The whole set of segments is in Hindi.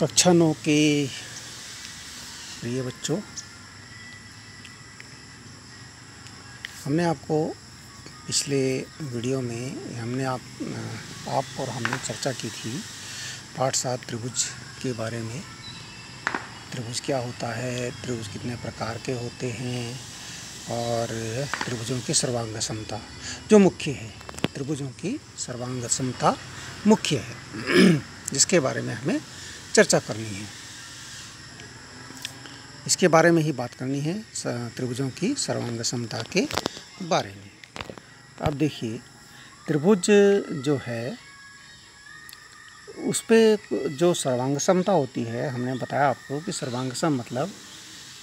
कक्षा 9 के प्रिय बच्चों, हमने आपको पिछले वीडियो में आप और हमने चर्चा की थी पाठ 7 त्रिभुज के बारे में। त्रिभुज क्या होता है, त्रिभुज कितने प्रकार के होते हैं और त्रिभुजों की सर्वांग समता जो मुख्य है, त्रिभुजों की सर्वांग समता मुख्य है जिसके बारे में हमें चर्चा करनी है। इसके बारे में ही बात करनी है, त्रिभुजों की सर्वांग समता के बारे में। अब देखिए, त्रिभुज जो है उस पे जो सर्वांग समता होती है, हमने बताया आपको कि सर्वांग सम मतलब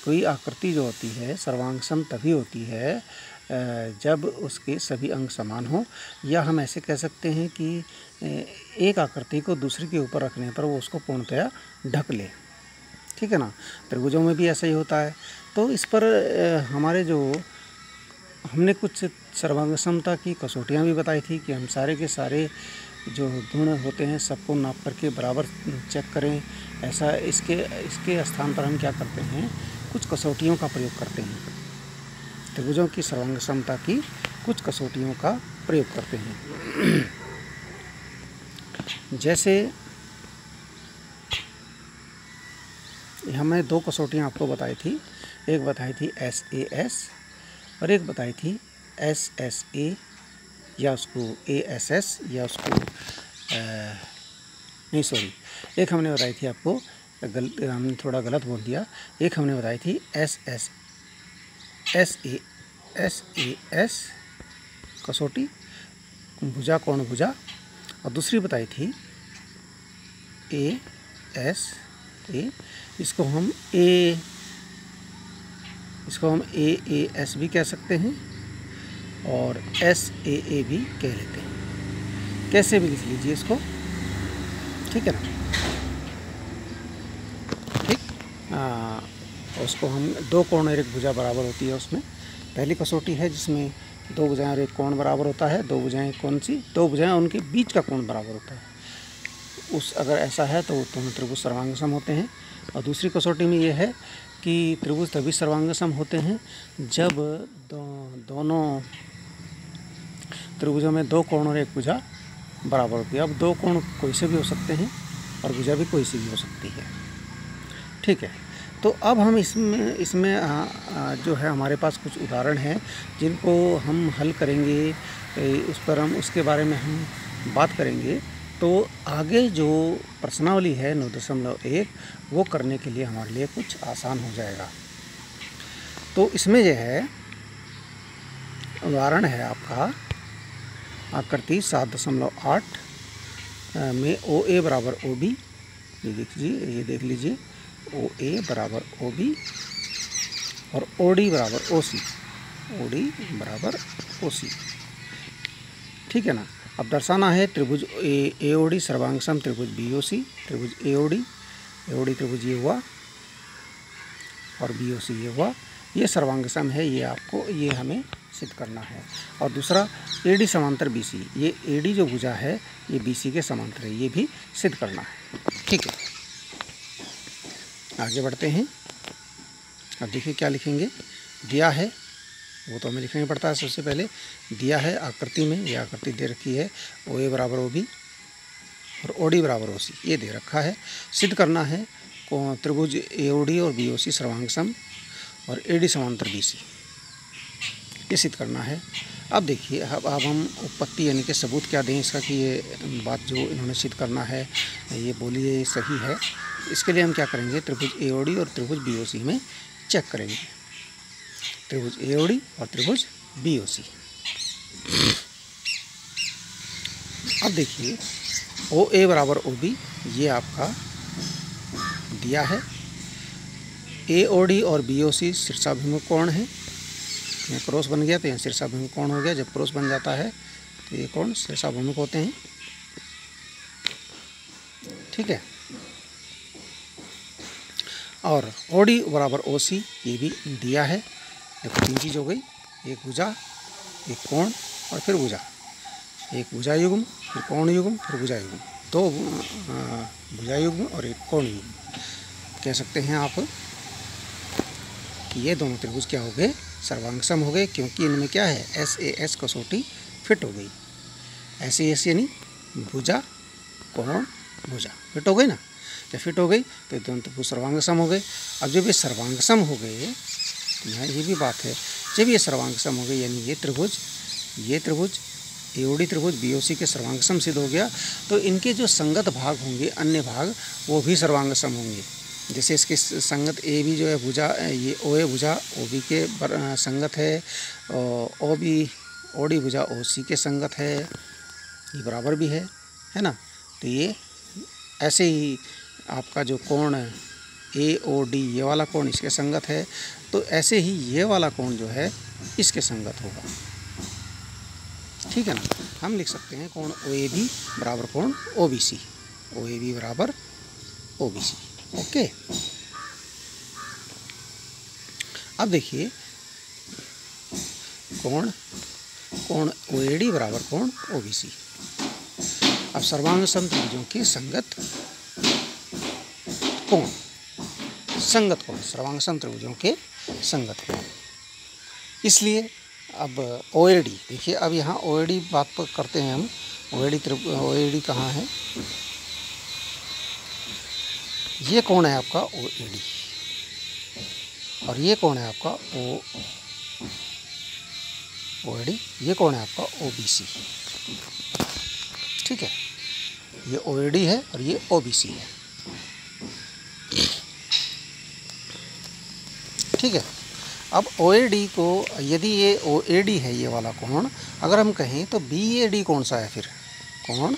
कोई आकृति जो होती है सर्वांग सम तभी होती है जब उसके सभी अंग समान हो, या हम ऐसे कह सकते हैं कि एक आकृति को दूसरे के ऊपर रखने पर वो उसको पूर्णतया ढक ले। ठीक है ना। त्रिभुजों में भी ऐसा ही होता है। तो इस पर हमने कुछ सर्वांग समता की कसौटियाँ भी बताई थी कि हम सारे के सारे जो गुण होते हैं सबको नाप करके बराबर चेक करें। ऐसा इसके स्थान पर हम क्या करते हैं, कुछ कसौटियों का प्रयोग करते हैं। त्रिभुजों की सर्वांग समता की कुछ कसौटियों का प्रयोग करते हैं। जैसे हमने 2 कसौटियाँ आपको बताई थी। एक बताई थी SAS और एक बताई थी SSA, या उसको ASS, या उसको एक हमने बताई थी आपको, हमने थोड़ा गलत बोल दिया। एक हमने बताई थी SAS कसौटी, भुजा कोण भुजा, और दूसरी बताई थी ASA। इसको हम AAS भी कह सकते हैं और SAA भी कह लेते हैं। कैसे भी लिख लीजिए इसको, ठीक है ना। ठीक, उसको हम 2 कोण और 1 भुजा बराबर होती है। उसमें पहली कसौटी है जिसमें 2 भुजाएं और 1 कोण बराबर होता है। 2 भुजाएं कौन सी? 2 भुजाएं उनके बीच का कोण बराबर होता है। अगर ऐसा है तो दोनों त्रिभुज सर्वांग सम होते हैं। और दूसरी कसौटी में ये है कि त्रिभुज तभी सर्वांग सम होते हैं जब दोनों त्रिभुजों में 2 कोण और 1 भुजा बराबर होती है। अब 2 कोण कोई से भी हो सकते हैं और भुजा भी कोई से भी हो सकती है। ठीक है। तो अब हम इसमें जो है हमारे पास कुछ उदाहरण हैं जिनको हम हल करेंगे, उसके बारे में हम बात करेंगे। तो आगे जो प्रश्नावली है 9.1 वो करने के लिए हमारे लिए कुछ आसान हो जाएगा। तो इसमें यह है, उदाहरण है आपका आकृति 7.8 में OA बराबर OB। ये देख लीजिए, OA बराबर OB और OD बराबर OC। ठीक है ना। अब दर्शाना है त्रिभुज AOD सर्वांग सम त्रिभुज BOC। त्रिभुज AOD त्रिभुज ये हुआ और BOC ये हुआ, ये सर्वांग सम है। ये हमें सिद्ध करना है। और दूसरा AD समांतर BC, ये AD जो भुजा है ये BC के समांतर है, ये भी सिद्ध करना है। ठीक है, आगे बढ़ते हैं। अब देखिए क्या लिखेंगे। दिया है, वो तो हमें लिखना ही पड़ता है। सबसे पहले दिया है आकृति में, ये आकृति दे रखी है OA बराबर OB और OD बराबर OC, ये दे रखा है। सिद्ध करना है त्रिभुज AOD और BOC सर्वांग सम और AD समांतर BC, ये सिद्ध करना है। अब देखिए, अब हम उत्पत्ति यानी कि सबूत क्या दें इसका कि ये बात जो इन्होंने सिद्ध करना है ये बोलिए सही है। इसके लिए हम क्या करेंगे, त्रिभुज AOD और त्रिभुज BOC में चेक करेंगे। त्रिभुज AOD और त्रिभुज BOC। अब देखिए, OA बराबर OB ये आपका दिया है। AOD और BOC शीर्षाभिमुख कोण है। यहाँ क्रॉस बन गया तो यहाँ शीर्षाभिमुख कोण हो गया। जब क्रॉस बन जाता है तो ये कोण शीर्षाभिमुख होते हैं। ठीक है। और OD बराबर OC ये भी दिया है। देखो 3 चीज़ हो गई, एक भुजा, एक कोण और फिर भुजा। एक भुजा युग्म, फिर कोण युग्म, फिर भुजा युग्म। दो भुजायुग्म और एक कोण युग्म। कह सकते हैं आप कि ये दोनों त्रिभुज क्या हो गए, सर्वांग सम हो गए, क्योंकि इनमें क्या है, SAS कसौटी फिट हो गई। SAS यानी भुजा कोण भुजा फिट हो गई ना। जब फिट हो गई तो ये दोनों त्रिभुज सर्वांग सम हो गए। अब जब ये सर्वांग सम हो गए तो यहाँ ये भी बात है, जब ये सर्वांग सम हो गए यानी ये त्रिभुज AOD त्रिभुज BOC के सर्वांग सम सिद्ध हो गया, तो इनके जो संगत भाग होंगे, अन्य भाग, वो भी सर्वांग सम होंगे। जैसे इसके संगत AB जो है भुजा, ये OA भुजा OB के संगत है, OD भुजा OC के संगत है, ये बराबर भी है ना। तो ये ऐसे ही आपका जो कोण AOD ये वाला कोण इसके संगत है, तो ऐसे ही ये वाला कोण जो है इसके संगत होगा, ठीक है ना। हम लिख सकते हैं कोण OAB बराबर कोण OBC, OAB बराबर OBC। ओके, अब देखिए कोण OAD बराबर कोण OBC। अब सर्वांग सम त्रिभुजों के संगत कोण, सर्वांग सम त्रिभुजों के संगत कोण। इसलिए अब OAD देखिए, अब यहाँ OAD बात पर करते हैं हम। OAD कहाँ है, ये कोण है आपका OAD और ये कोण है आपका OAD, ये कोण है आपका OBC, ठीक है। ये OAD है और ये OBC है, ठीक है। अब OAD को, यदि ये OAD है ये वाला कोण, अगर हम कहें तो BAD कौन सा है, फिर कोण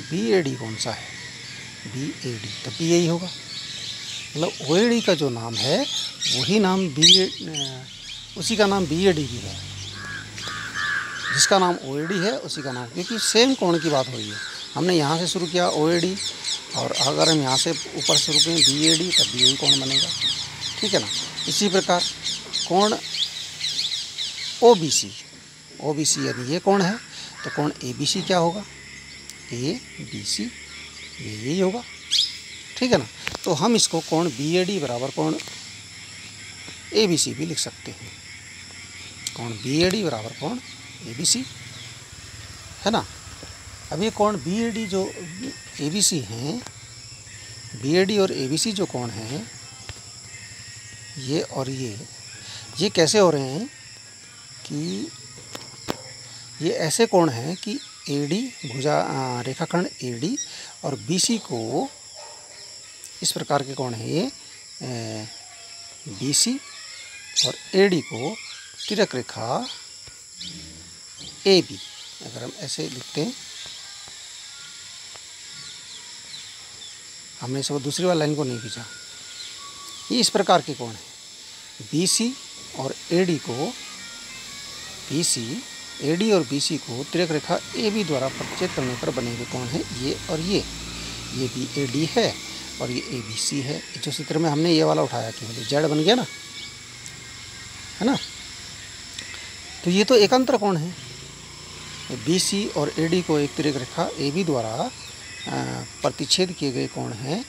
BAD कौन सा है, BAD तो भी यही होगा। मतलब OAD का जो नाम है वही नाम उसी का नाम BAD भी है, जिसका नाम OAD है उसी का नाम, क्योंकि सेम कोण की बात हो रही है। हमने यहाँ से शुरू किया OAD, और अगर हम यहाँ से ऊपर शुरू करें BAD तब भी यही कोण बनेगा, ठीक है ना। इसी प्रकार कोण OBC यदि ये कोण है तो कोण ABC क्या होगा, ABC यही होगा, ठीक है ना। तो हम इसको कोण BAD बराबर कोण ABC भी लिख सकते हैं, कोण BAD बराबर कोण ABC, है ना। अब ये कोण BAD जो ABC हैं, BAD और ABC जो कोण हैं, ये और ये कैसे हो रहे हैं कि ये ऐसे कोण हैं कि AD भुजा रेखाखंड AD और BC को, इस प्रकार के कोण है ये BC और AD को तिर्यक रेखा AB, अगर हम ऐसे लिखते हैं, हमने इस दूसरी वाली लाइन को नहीं खींचा, ये इस प्रकार के कोण है। BC और AD को, AD और BC को तिर्यक रेखा AB द्वारा प्रतिच्छेद करने पर बने हुए कोण हैं ये और ये BAD है और ये ABC है। जो सूत्र में हमने ये वाला उठाया केवल Z बन गया ना, है ना। तो ये तो एकांतर कोण है, BC और AD को एक तिर्यक रेखा AB द्वारा प्रतिच्छेद किए गए कोण हैं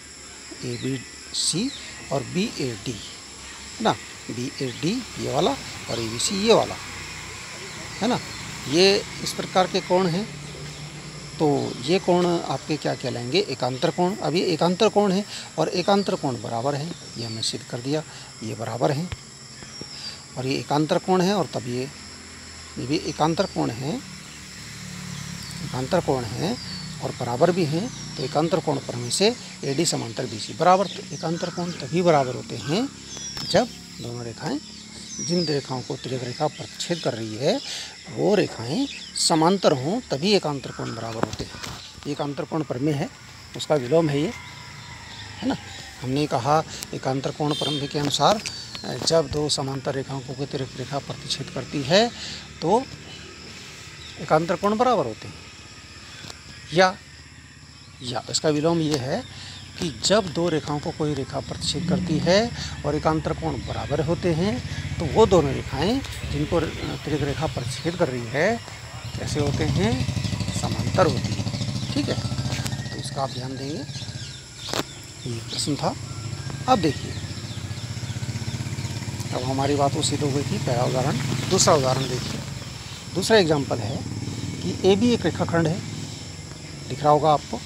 ABC और BAD, है ना। BAD ये वाला और ABC ये वाला, है ना। ये इस प्रकार के कोण हैं, तो ये कोण आपके क्या कहलाएंगे, एकांतर कोण। अब ये एकांतर कोण है और एकांतर कोण बराबर है, ये हमने सिद्ध कर दिया, ये बराबर हैं और ये एकांतर कोण है, और तब ये भी एकांतर कोण है और बराबर भी हैं। तो एकांतर कोण पर में से AD समांतर BC बराबर। तो एकांतर कोण तभी बराबर होते हैं जब दोनों रेखाएं, जिन रेखाओं को तिर्यक रेखा प्रतिच्छेद कर रही है वो रेखाएं समांतर हों, तभी एकांतर कोण बराबर होते हैं। एकांतर कोण प्रमेय है, उसका विलोम है ये, है ना। हमने कहा एकांतर कोण प्रमेय के अनुसार जब दो समांतर रेखाओं को तिर्यक रेखा प्रतिच्छेद करती है तो एकांतर कोण बराबर होते हैं। या इसका विलोम ये है कि जब दो रेखाओं को कोई रेखा प्रतिच्छेद करती है और एकांतर कोण बराबर होते हैं तो वो दोनों रेखाएं जिनको तिर्यक रेखा प्रतिच्छेद कर रही है कैसे होते हैं, समांतर होती है। ठीक है, तो इसका आप ध्यान देंगे। ये प्रश्न था। अब देखिए, अब हमारी बात वो सिद्ध हो गई थी। पहला उदाहरण। दूसरा उदाहरण देखिए। दूसरा एग्जाम्पल है कि ए बी एक रेखाखंड है, दिख रहा होगा आपको।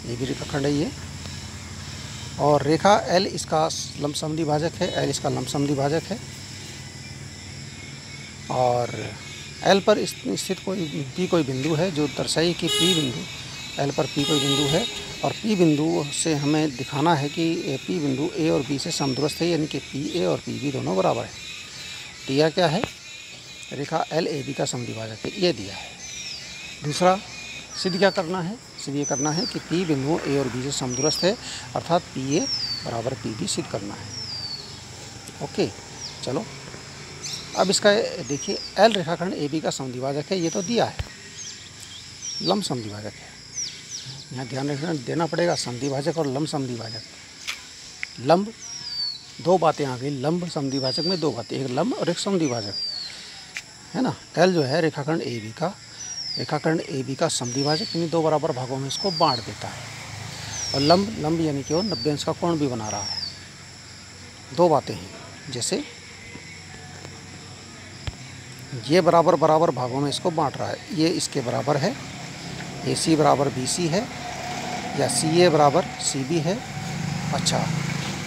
ए बी रेखाखंड है ये, और रेखा एल इसका लंबसम द्विभाजक है, एल इसका लंबसम द्विभाजक है, और एल पर स्थित कोई बिंदु है जो दर्शाई कि पी बिंदु, एल पर पी कोई बिंदु है, और पी बिंदु से हमें दिखाना है कि पी बिंदु ए और बी से समदूरस्थ है, यानी कि पी ए और पी बी दोनों बराबर है। दिया क्या है? रेखा एल ए बी का समद्विभाजक है, ये दिया है। दूसरा सिद्ध क्या करना है? सिद्ध ये करना है कि पी बिंदुओं ए और बी से समदूरस्थ है, अर्थात पी ए बराबर पी बी सिद्ध करना है। ओके, चलो अब इसका देखिए, एल रेखाखंड ए बी का समद्विभाजक है, ये तो दिया है, लंब समद्विभाजक है। यहाँ ध्यान रखना देना पड़ेगा, समद्विभाजक और लंब समद्विभाजक। लंब, दो बातें आ गई लंब समद्विभाजक में, दो बातें, एक लंब और एक समद्विभाजक, है ना। एल जो है रेखाखंड ए बी का समद्विभाजक, यानी दो बराबर भागों में इसको बांट देता है। और लंब यानी कि वो 90 अंश का कोण भी बना रहा है। दो बातें हैं, जैसे ये बराबर भागों में इसको बांट रहा है, ये इसके बराबर है, ए सी बराबर बी सी है, या सी ए बराबर सी बी है। अच्छा,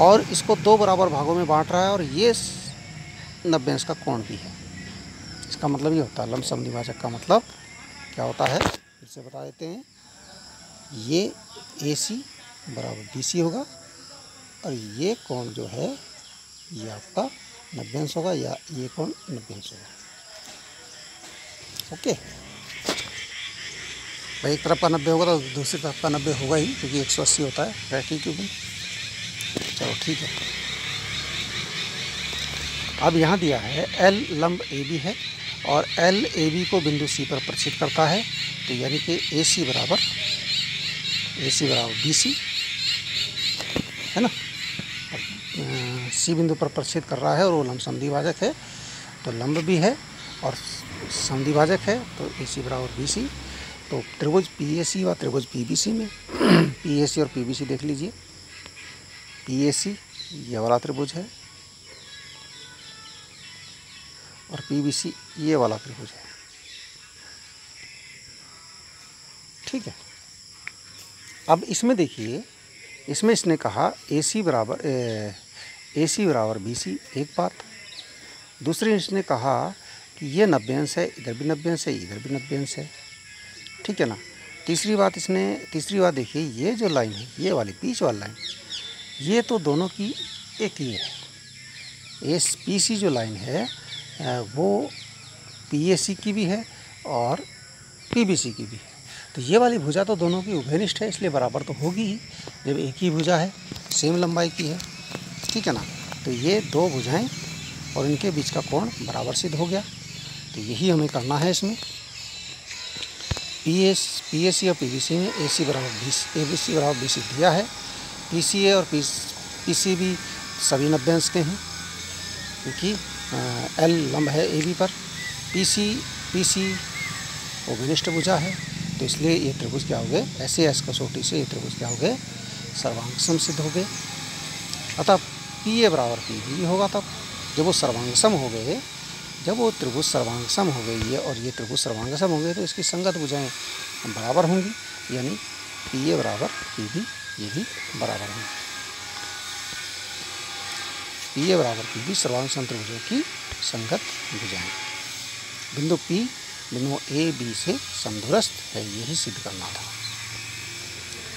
और इसको दो बराबर भागों में बांट रहा है, और ये 90 अंश का कोण भी है। इसका मतलब ये होता है, लंब समद्विभाजक का मतलब क्या होता है, फिर से बता देते हैं। ये ए सी बराबर बी सी होगा, और ये कोण जो है ये आपका 90 अंश होगा, या ये कोण 90 अंश होगा। ओके, भाई एक तरफ का 90 होगा तो दूसरी तरफ का 90 होगा ही, क्योंकि 180 होता है रैखिक क्यूबिक। चलो ठीक है। अब यहाँ दिया है एल लंब ए बी है, और एल ए बी को बिंदु सी पर प्रक्षेप करता है, तो यानी कि ए सी बराबर बी सी, है ना। सी बिंदु पर प्रक्षेप कर रहा है, और वो लंब समद्विभाजक है, तो लंब भी है और समद्विभाजक है, तो ए सी बराबर बी सी। तो त्रिभुज पी ए सी व त्रिभुज पी बी सी में पी ए सी और पी बी सी देख लीजिए। पी ए सी ये वाला त्रिभुज है, और पी बी सी ये वाला त्रिभुज है। ठीक है, अब इसमें देखिए, इसमें इसने कहा ए सी बराबर बी सी, एक बात। दूसरी इसने कहा कि ये 90 अंश है, इधर भी 90 अंश है, इधर भी 90 अंश है। ठीक है ना। तीसरी बात देखिए, ये जो लाइन है, ये वाली बीच वाली लाइन, ये तो दोनों की एक ही है। एस पी सी जो लाइन है वो पी ए सी की भी है और पी बी सी की भी है, तो ये वाली भुजा तो दोनों की उभयनिष्ठ है, इसलिए बराबर तो होगी ही, जब एक ही भुजा है, सेम लंबाई की है। ठीक है ना। तो ये दो भुजाएं और इनके बीच का कोण बराबर सिद्ध हो गया। तो यही हमें करना है इसमें। पी ए सी और पी बी सी में ए सी बराबर बी सी दिया है। पी सी ए और पी सी बी सभी 90 अंश के हैं, क्योंकि एल लंब है ए बी पर, पी सी उभयनिष्ठ भुजा है, तो इसलिए ये त्रिभुज क्या हो गए, ऐसे एस कसौटी से ये त्रिभुज क्या हो गए, सर्वांगसम सिद्ध हो गए। अतः पी ए बराबर पी बी होगा तब जब वो सर्वांगसम हो गए, जब वो त्रिभुज सर्वांगसम हो गई है और ये त्रिभुज सर्वांगसम हो गए, तो इसकी संगत भुजाएं बराबर होंगी, यानी पी ए बराबर पी बी, ये भी बराबर होंगी। पी ए बराबर पी बी सर्वांगसम त्रिभुजों की संगत भुजाएं। बिंदु पी बिंदु ए बी से समदूरस्थ है, यही सिद्ध करना था।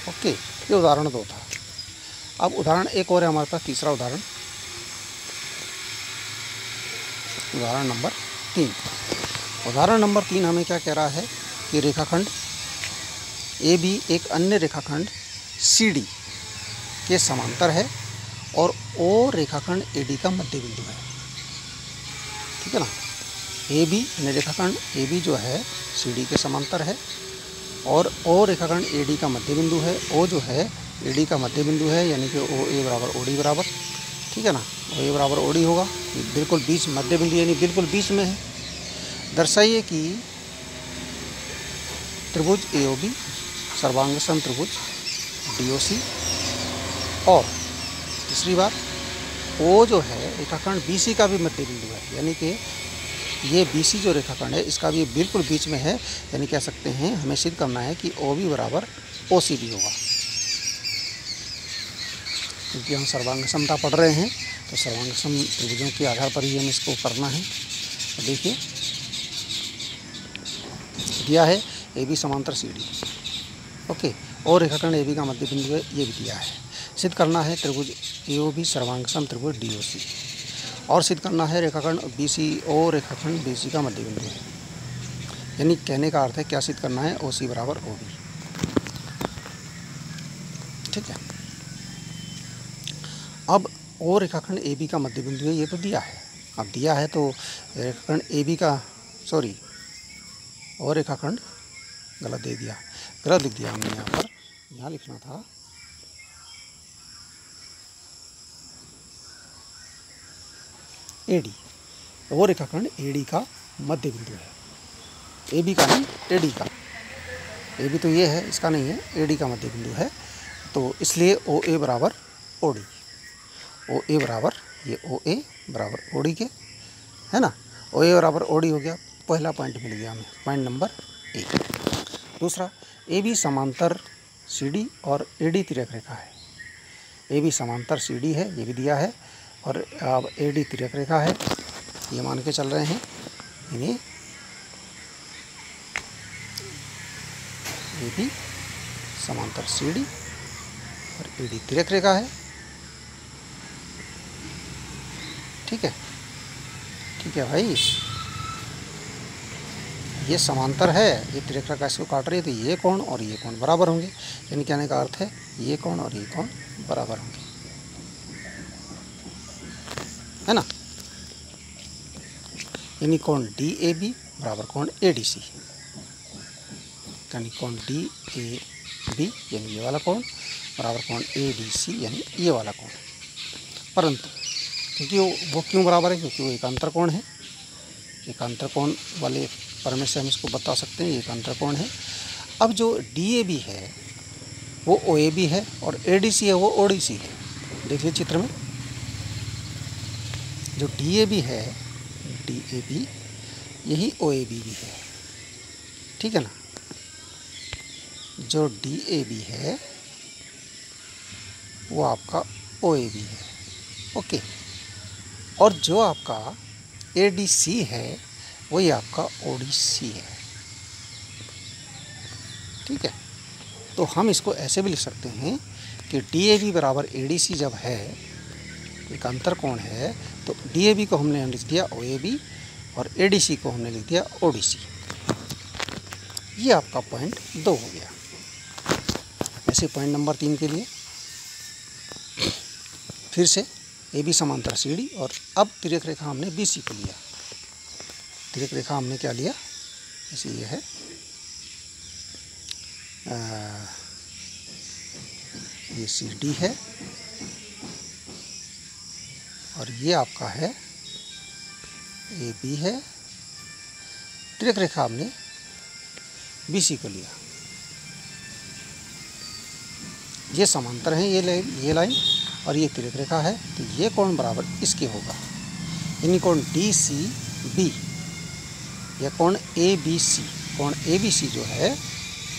ओके, ये उदाहरण 2 था। अब उदाहरण एक और है हमारे पास, तीसरा उदाहरण, उदाहरण नंबर 3। उदाहरण नंबर 3 हमें क्या कह रहा है कि रेखाखंड ए बी एक अन्य रेखाखंड सी डी के समांतर है, और ओ रेखाखंड ए डी का मध्य बिंदु है। ठीक है ना। ए बी यानी रेखाखंड ए बी जो है सी डी के समांतर है, और ओ रेखाखंड ए डी का मध्य बिंदु है। ओ जो है ए डी का मध्य बिंदु है, यानी कि ओ ए बराबर ओ डी बराबर। ठीक है ना। ओ ए बराबर ओ डी होगा, बिल्कुल बीच, मध्य बिंदु यानी बिल्कुल बीच में है। दर्शाइए कि त्रिभुज AOB सर्वांग समत्रिभुज DOC। और तीसरी बात, O जो है रेखाखंड BC का भी मध्य बिंदु है, यानी कि ये BC जो रेखाखंड है इसका भी बिल्कुल बीच में है, यानी कह सकते हैं हमें सिद्ध करना है कि OB बराबर OCB होगा। क्योंकि हम सर्वांग समता पढ़ रहे हैं तो सर्वांग सम त्रिभुजों के आधार पर ही हमें इसको करना है। तो देखिए दिया है AB समांतर CD, ओके, और रेखाखंड AB का मध्य बिंदु है, ये भी दिया है। सिद्ध करना है त्रिभुज AOB सर्वांग सम त्रिभुज DOC, और सिद्ध करना है रेखाखंड BC और रेखाखंड BC का मध्य बिंदु है। यानी कहने का अर्थ है क्या सिद्ध करना है, OC बराबर OB। ठीक है, अब O रेखाखंड AB का मध्य बिंदु है, ये तो दिया है। अब दिया है तो रेखाखंड AB का और रेखाखंड गलत दे दिया, गलत लिख दिया हमने यहाँ पर। यहाँ लिखना था AD, वो रेखाखंड AD का मध्य बिंदु है, AB का नहीं AD का। AB तो ये है, इसका नहीं है, AD का मध्य बिंदु है। तो इसलिए OA बराबर OD, OA बराबर ये OA बराबर OD के, है ना। OA बराबर OD हो गया, पहला पॉइंट मिल गया हमें, पॉइंट नंबर 1। दूसरा, AB समांतर CD और AD तिर्यक रेखा है। AB समांतर CD है, ये भी दिया है, और अब AD तिर्यक रेखा है, ये मान के चल रहे हैं। इन्हें AB समांतर CD और AD तिर्यक रेखा है। ठीक है, ठीक है भाई, ये समांतर है, ये तिर्यक रेखा इसको काट रही है, तो ये कोण और ये कोण बराबर होंगे। यानी कहने का अर्थ है ये कोण और ये कोण बराबर होंगे, है ना। यानी कोण DAB बराबर कोण ADC, यानी कोण DAB यानी ये वाला कोण बराबर कोण ADC यानी ये वाला कोण। परंतु क्योंकि वो क्यों बराबर है, क्योंकि वो एकांतर कोण है। एकांतर कोण वाले परमे से हम इसको बता सकते हैं, ये एकांतर कोण है। अब जो DAB है वो OAB है, और ADC है वो ODC है। देखिए चित्र में, जो DAB है, DAB यही OAB भी है, ठीक है ना। जो DAB है वो आपका OAB है, ओके। और जो आपका ADC है वही आपका ODC है, ठीक है। तो हम इसको ऐसे भी लिख सकते हैं कि DAB बराबर ADC जब है, एक अंतर कोण है, तो DAB को हमने लिख दिया OAB और ADC को हमने लिख दिया ODC। ये आपका पॉइंट 2 हो गया। ऐसे पॉइंट नंबर 3 के लिए फिर से AB समांतर CD, और अब तिर्यक रेखा हमने BC को लिया। तिर्यक रेखा हमने क्या लिया, जैसे ये है, ये CD है, और ये आपका है AB है। तिर्यक रेखा हमने BC को लिया। ये समांतर है, ये लाइन और ये तिर्यक रेखा है, तो ये कोण बराबर इसके होगा। यानी कोण DCB या कोण ABC, कोण ABC जो है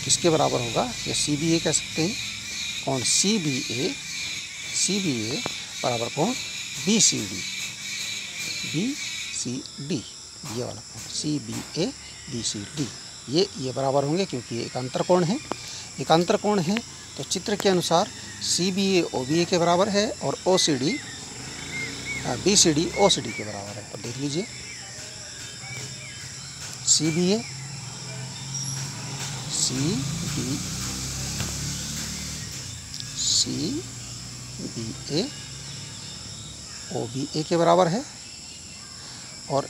किसके बराबर होगा, या CBA कह सकते हैं। कोण CBA बराबर कोण BCD, ये वाला कोण CBA BCD, ये बराबर होंगे, क्योंकि ये एकांतर कोण है। एकांतर कोण है तो चित्र के अनुसार CBA OBA के बराबर है, और BCD OCD के बराबर है। अब देख लीजिए, CBA OBA के बराबर है, और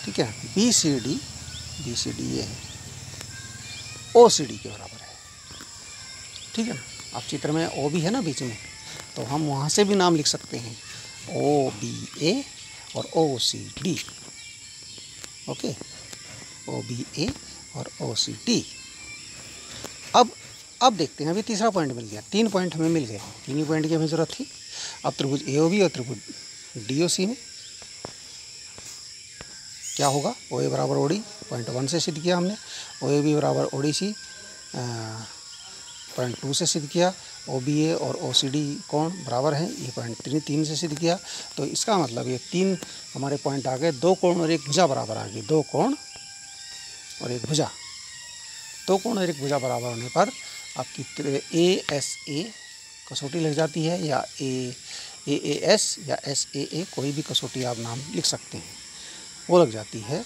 ठीक है BCD ये है OCD के बराबर है, ठीक है ना। अब चित्र में OB है ना बीच में, तो हम वहाँ से भी नाम लिख सकते हैं, OBA और OCD, ओके। OBA और OCD। अब देखते हैं, अभी तीसरा पॉइंट मिल गया, 3 पॉइंट हमें मिल गए, 3 ही पॉइंट की हमें ज़रूरत थी। अब त्रिभुज AOB और त्रिभुज DOC में क्या होगा, OA बराबर OD पॉइंट 1 से सिद्ध किया हमने, OAB बराबर ODC पॉइंट 2 से सिद्ध किया, OBA और OCD कोण बराबर हैं, ये पॉइंट 3 से सिद्ध किया। तो इसका मतलब ये 3 हमारे पॉइंट आ गए, 2 कोण और 1 भुजा बराबर आ गई, 2 कोण और 1 भुजा, 2 कोण और 1 भुजा बराबर होने पर आपकी ASA कसौटी लग जाती है, या AAS या SAA, कोई भी कसौटी आप नाम लिख सकते हैं, वो लग जाती है।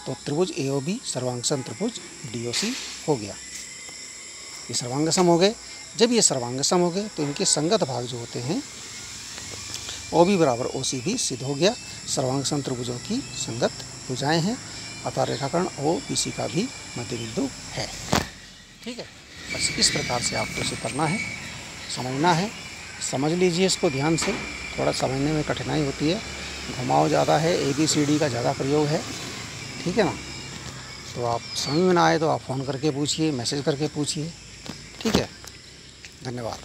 तो त्रिभुज AOB सर्वांग त्रिभुज DOC हो गया। ये सर्वांग सम हो गए। जब ये सर्वांग सम हो गए तो इनके संगत भाग जो होते हैं OB बराबर OC भी सिद्ध हो गया। सर्वांग सम त्रिभुजों की संगत भुजाएं हैं, अतः रेखाखंड OBC का भी मध्य बिंदु है। ठीक है, बस इस प्रकार से आपको इसे करना है, समझना है। समझ लीजिए इसको ध्यान से, थोड़ा समझने में कठिनाई होती है, घुमाव ज़्यादा है, ABCD का ज़्यादा प्रयोग है। ठीक है ना, तो आप समझ में ना आए तो आप फ़ोन करके पूछिए, मैसेज करके पूछिए। ठीक है, धन्यवाद।